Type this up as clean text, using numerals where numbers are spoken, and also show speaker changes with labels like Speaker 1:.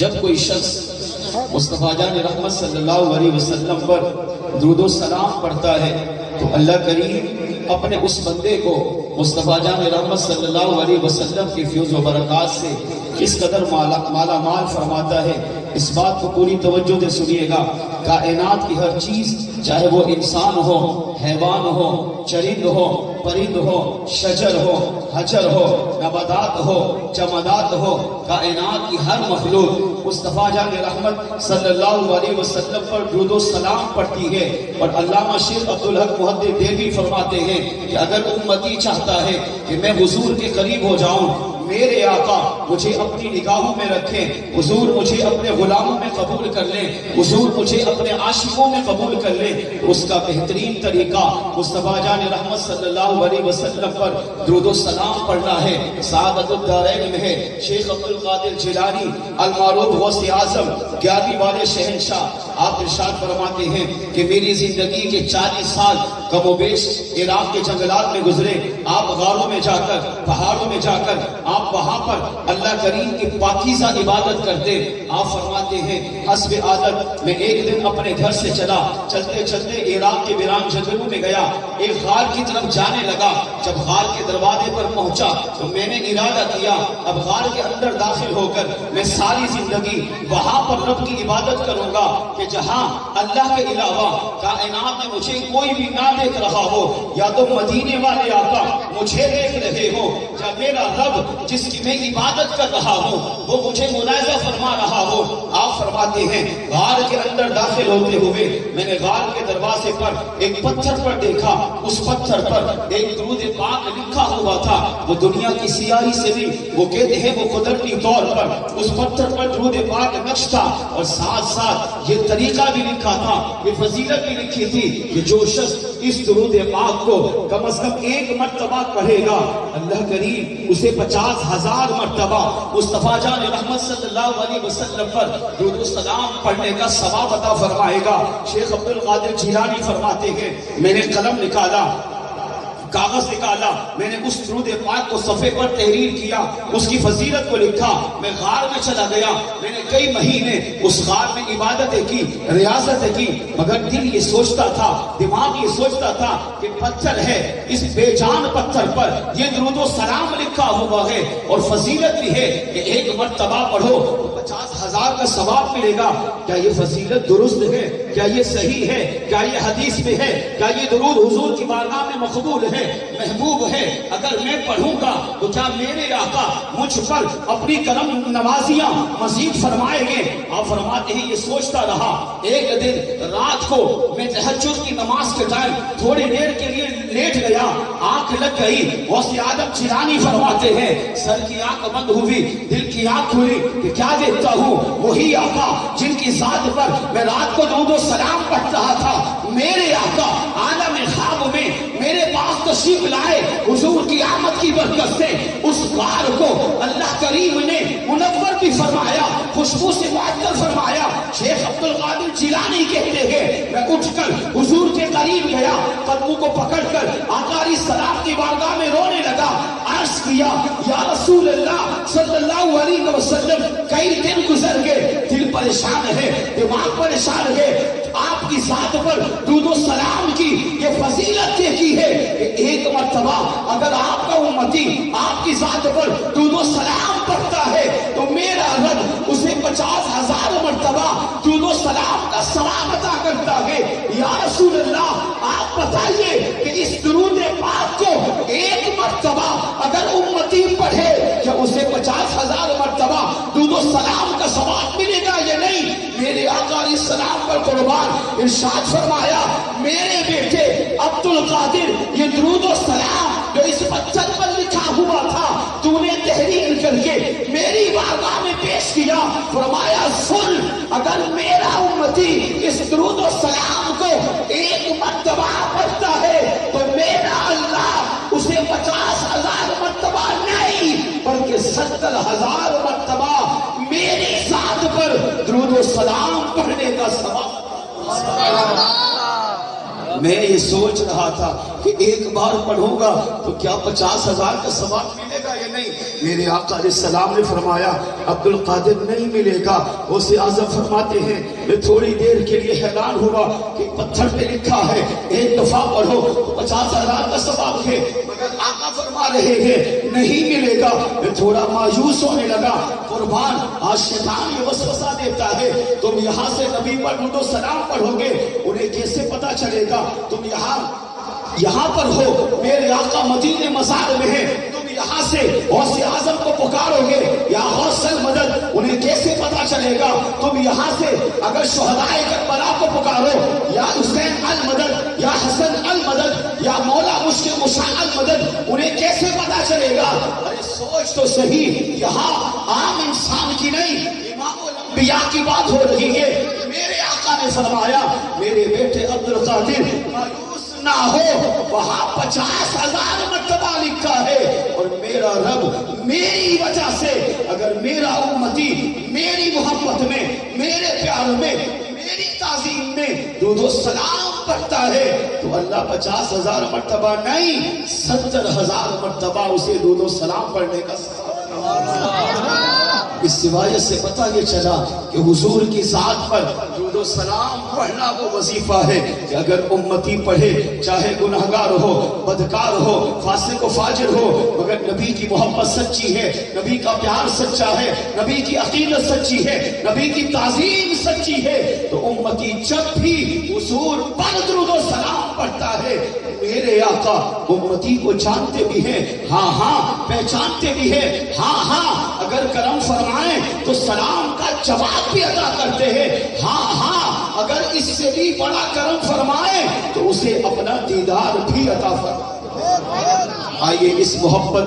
Speaker 1: جب کوئی شخص مصطفیٰ جان رحمت صلی اللہ علیہ وسلم پر درود و سلام پڑھتا ہے تو اللہ کریم اپنے اس بندے کو مصطفیٰ جان رحمت صلی اللہ علیہ وسلم کی فیض و برکات سے کس قدر مالا مال فرماتا ہے. اس بات کو پوری توجہ سے سنیے گا. کائنات کی ہر چیز، چاہے وہ انسان ہو، حیوان ہو، چرند ہو، پرند ہو، شجر ہو، حجر ہو، نباتات ہو، جمادات ہو، کائنات کی ہر مخلوق مصطفیٰ جان رحمت صلی اللہ علیہ وسلم پر درود و سلام پڑھتی ہے. اور علامہ شیخ عبدالحق محدث دہلوی فرماتے ہیں کہ اگر امتی چاہتا ہے کہ میں حضور کے قریب ہو جاؤں، میرے آقا مجھے اپنی نگاہوں میں رکھیں، حضور مجھے اپنے غلاموں میں قبول کر لیں، حضور مجھے اپنے عاشقوں میں قبول کر لیں، اس کا بہترین طریقہ مصطفیٰ جان رحمت صلی اللہ علیہ وسلم پر درود و سلام پڑھنا ہے. سعادت الدارین میں ہے شیخ عبدالقادر جیلانی المعروف غوث اعظم 11ویں والے شہنشاہ، آپ ارشاد فرماتے ہیں کہ میری زندگی کے 40 سال کم و بیش عراق کے جنگلات میں گزرے. آپ غاروں میں جا کر، پہاڑوں میں جا کر آپ وہاں پر اللہ کریم کی پاکیزہ عبادت کرتے. آپ فرماتے ہیں حسب عادت میں ایک دن اپنے گھر سے چلا، چلتے چلتے عراق کے ویران جنگلوں میں گیا، ایک غار کی طرف جانے لگا. جب غار کے دروازے پر پہنچا تو میں نے ارادہ کیا اب غار کے اندر داخل ہو کر میں ساری زندگی وہاں پر رب کی عبادت کروں گا کہ جہاں اللہ کے علاوہ کائنات میں مجھے کوئی بھی نہ دیکھ رہا ہو. یا تو مدینے والے آقا مجھے دیکھ رہے ہو، یا میرا رب جس کی میں عبادت کر رہا ہوں وہ مجھے ملاحظہ فرما رہا ہو. آپ فرماتے ہیں غار کے اندر داخل ہوتے ہوئے میں نے غار کے دروازے پر ایک پتھر پر دیکھا. اس پتھر پر ایک درود پاک لکھا ہوا تھا. وہ دنیا کی سیاہی سے بھی وہ کہتے ہیں وہ قدرتی طور پر اس پتھر پر درود پاک نقش تھا، اور ساتھ ساتھ یہ طریقہ بھی لکھا تھا، یہ فضیلت بھی لکھی تھی کہ جو شخص اس درود پاک کو کم از کم 1 مرتبہ پڑھے گا اللہ کریم اسے 50,000 مرتبہ مصطفیٰ جان رحمت صلی اللہ علیہ وسلم پر درود و سلام پڑھنے کا ثواب عطا فرمائے گا. شیخ عبدالقادر جیلانی فرماتے ہیں میں نے قلم نکالا، کاغذ نکالا، میں نے اس درود پاک کو صفحے پر تحریر کیا، اس کی فضیلت کو لکھا. میں غار میں چلا گیا، میں نے کئی مہینے اس غار میں عبادتیں کی، ریاضتیں کی، مگر دل یہ سوچتا تھا، دماغ یہ سوچتا تھا کہ پتھر ہے، اس بے جان پتھر پر یہ درود و سلام لکھا ہوا ہے اور فضیلت بھی ہے کہ 1 مرتبہ پڑھو تو 50,000 کا ثواب ملے گا. کیا یہ فضیلت درست ہے؟ کیا یہ صحیح ہے؟ کیا یہ حدیث میں ہے؟ کیا یہ درود حضور کی بارگاہ میں مقبول ہے، محبوب ہے؟ اگر میں پڑھوں گا تو کیا میرے آقا مجھ پر اپنی کرم نوازیاں مزید فرمائیں گے؟ آپ فرماتے ہیں یہ سوچتا رہا. ایک دن رات کو میں تہجد کی نماز کے ٹائم تھوڑی دیر کے لیے لیٹ گیا، آنکھ لگ گئی. غوث اعظم جیلانی فرماتے ہیں سر کی آنکھ بند ہوئی، دل کی آنکھ کھلی کہ کیا دیکھتا ہوں؟ وہی آقا جن کی ذات پر میں رات کو درود و سلام پڑھ رہا تھا. میرے آقا عالم خواب میں میرے پاس تشریف لائے. حضور کی آمد کی برکت سے اس غار کو اللہ کریم نے منور بھی فرمایا، خوشبو سے معطر فرمایا. شیخ عبدالقادر جیلانی کہتے ہیں میں اٹھ کر حضور کے قریب گیا، قدموں کو پکڑ کر آقا علیہ السلام کی بارگاہ میں رونے لگا. عرض کیا یا رسول اللہ صلی اللہ علیہ وسلم کئی دن گزر گئے، دل پریشان ہے، دماغ پریشان ہے، آپ کی ذات پر درود و سلام کی یہ فضیلت دیکھی ہے کہ 1 مرتبہ اگر آپ کا امتی آپ کی ذات پر درود و سلام پڑھتا ہے تو میرا رب اسے 50,000 مرتبہ درود و سلام کا ثواب عطا کرتا ہے. یا رسول اللہ آپ بتائیے کہ اس درود پاک کو 1 مرتبہ اگر امتی پڑھے کیا اسے 50,000 مرتبہ درود و سلام کا ثواب ملے گا یا نہیں؟ میرے آقا علیہ السلام پر قربان ارشاد فرمایا میرے بیٹے عبدالقادر یہ درود و سلام جو اس پتھر پر لکھا ہوا تھا تو نے تحریر کر کے میری بارگاہ میں پیش کیا. فرمایا سن اگر میرا امتی اس درود و سلام کو 1 مرتبہ پڑھتا ہے تو میرا اللہ اسے 50,000 مرتبہ نہیں بلکہ 70,000 مرتبہ میری ذات پر درود و سلام پڑھنے کا ثواب. میں یہ سوچ رہا تھا کہ ایک بار پڑھوں گا تو کیا 50,000 کا ثواب ملے گا یا نہیں؟ میرے آقا علیہ السلام نے فرمایا عبد القادر نہیں ملے گا۔ غوث اعظم فرماتے ہیں میں تھوڑی دیر کے لیے حیران ہوا کہ پتھر پہ لکھا ہے ایک دفعہ پڑھو 50,000 کا ثواب ہے، مگر آقا فرما رہے ہیں نہیں ملے گا۔ میں تھوڑا مایوس ہونے لگا۔ قربان، آج شیطان یہ وسوسہ دیتا ہے تم یہاں سے نبی پر درود و سلام پڑھو گے، انہیں کیسے پتا چلے گا تم یہاں پر ہو، میرے آقا مدینے مزار میں ہے، تم یہاں سے غوث اعظم کو پکارو گے یا غوث المدد، انہیں کیسے پتا چلے گا تم یہاں سے اگر شہدائے کربلا کو پکارو یا حسین المدد یا حسن المدد یا مولا مشکل مشاء المدد، انہیں کیسے پتا چلے گا؟ ارے سوچ تو صحیح، یہاں عام انسان کی نہیں امام الانبیاء کی بات ہو رہی ہے۔ میرے آقا نے فرمایا میرے بیٹے عبد القادر مایوس نہ ہو، وہاں 50,000 مرتبہ لکھا ہے، اور میرا رب میری وجہ سے اگر میرا امتی میری محبت میں، میرے پیار میں، میری تعظیم میں درود و سلام پڑھتا ہے تو اللہ 50,000 مرتبہ نہیں 70,000 مرتبہ اسے درود و سلام پڑھنے کا اس روایت سے پتہ یہ چلا کہ حضور کی ذات پر درود و سلام پڑھنا وہ وظیفہ ہے کہ اگر امتی پڑھے چاہے گناہگار ہو، بدکار ہو، فاسق و فاجر ہو، مگر نبی کی محبت سچی ہے، نبی کا پیار سچا ہے، نبی کی عقیدت سچی ہے، نبی کی تعظیم سچی ہے، تو امتی جب بھی حضور پر درود و سلام پڑھتا ہے میرے آقا امتی کو جانتے بھی ہیں، ہاں ہاں پہچانتے بھی ہیں، ہاں ہاں اگر کرم فرمائیں تو سلام کا جواب بھی ادا کرتے ہیں، ہاں ہاں اگر اس سے بھی بڑا کرم فرمائیں تو اسے اپنا دیدار بھی عطا فرمائیں۔ آئیے اس محبت